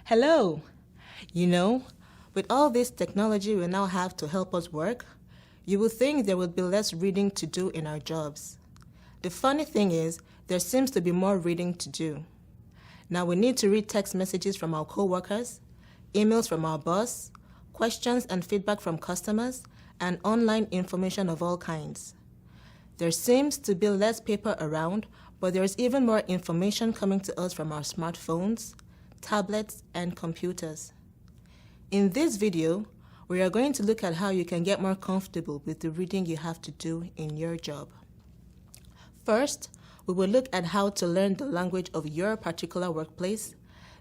Hello! You know, with all this technology we now have to help us work, you would think there would be less reading to do in our jobs. The funny thing is, there seems to be more reading to do. Now we need to read text messages from our co-workers, emails from our boss, questions and feedback from customers, and online information of all kinds. There seems to be less paper around, but there is even more information coming to us from our smartphones, tablets, and computers. In this video, we are going to look at how you can get more comfortable with the reading you have to do in your job. First, we will look at how to learn the language of your particular workplace.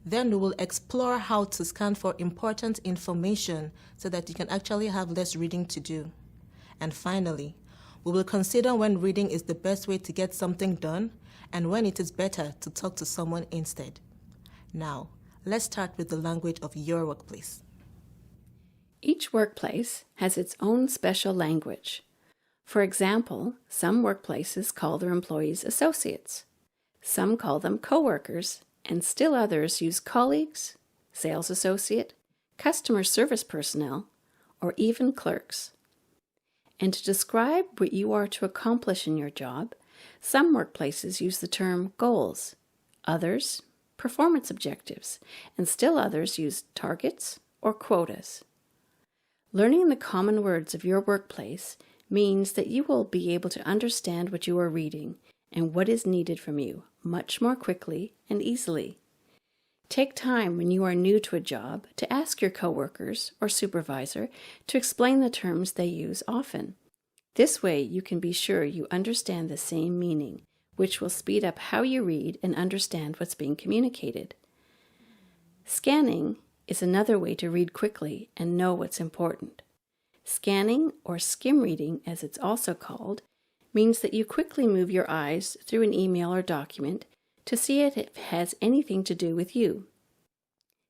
Then we will explore how to scan for important information so that you can actually have less reading to do. And finally, we will consider when reading is the best way to get something done and when it is better to talk to someone instead. Now, let's start with the language of your workplace. Each workplace has its own special language. For example, some workplaces call their employees associates. Some call them coworkers, and still others use colleagues, sales associate, customer service personnel, or even clerks. And to describe what you are to accomplish in your job, some workplaces use the term goals, others performance objectives, and still others use targets or quotas. Learning the common words of your workplace means that you will be able to understand what you are reading and what is needed from you much more quickly and easily. Take time when you are new to a job to ask your coworkers or supervisor to explain the terms they use often. This way you can be sure you understand the same meaning, which will speed up how you read and understand what's being communicated. Scanning is another way to read quickly and know what's important. Scanning, or skim reading as it's also called, means that you quickly move your eyes through an email or document to see if it has anything to do with you.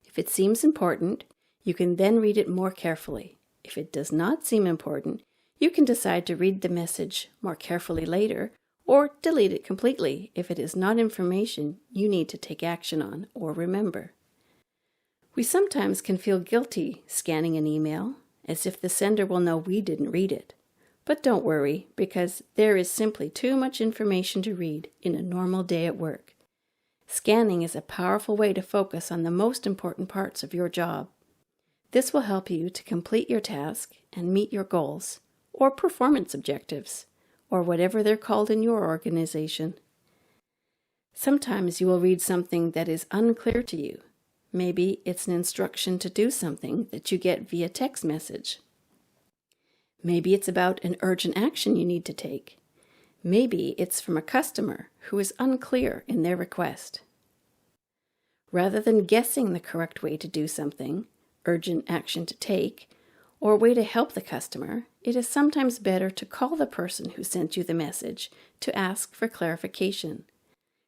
If it seems important, you can then read it more carefully. If it does not seem important, you can decide to read the message more carefully later, or delete it completely if it is not information you need to take action on or remember. We sometimes can feel guilty scanning an email, as if the sender will know we didn't read it. But don't worry, because there is simply too much information to read in a normal day at work. Scanning is a powerful way to focus on the most important parts of your job. This will help you to complete your task and meet your goals, or performance objectives, or whatever they're called in your organization. Sometimes you will read something that is unclear to you. Maybe it's an instruction to do something that you get via text message. Maybe it's about an urgent action you need to take. Maybe it's from a customer who is unclear in their request. Rather than guessing the correct way to do something, urgent action to take, or way to help the customer, it is sometimes better to call the person who sent you the message to ask for clarification.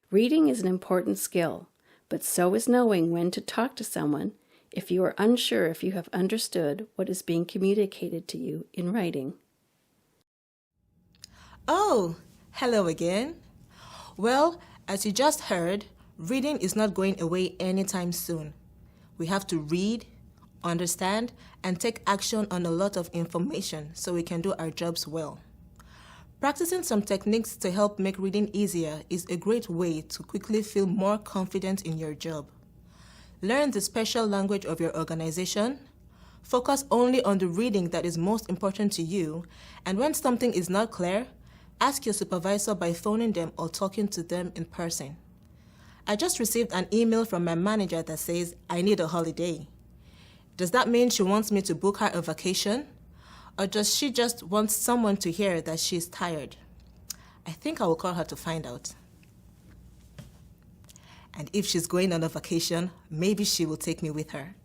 Reading is an important skill, but so is knowing when to talk to someone if you are unsure if you have understood what is being communicated to you in writing. Oh, hello again. Well, as you just heard, reading is not going away anytime soon. We have to read, understand, and take action on a lot of information so we can do our jobs well. Practicing some techniques to help make reading easier is a great way to quickly feel more confident in your job. Learn the special language of your organization, focus only on the reading that is most important to you, and when something is not clear, ask your supervisor by phoning them or talking to them in person. I just received an email from my manager that says, "I need a holiday." Does that mean she wants me to book her a vacation? Or does she just want someone to hear that she's tired? I think I will call her to find out. And if she's going on a vacation, maybe she will take me with her.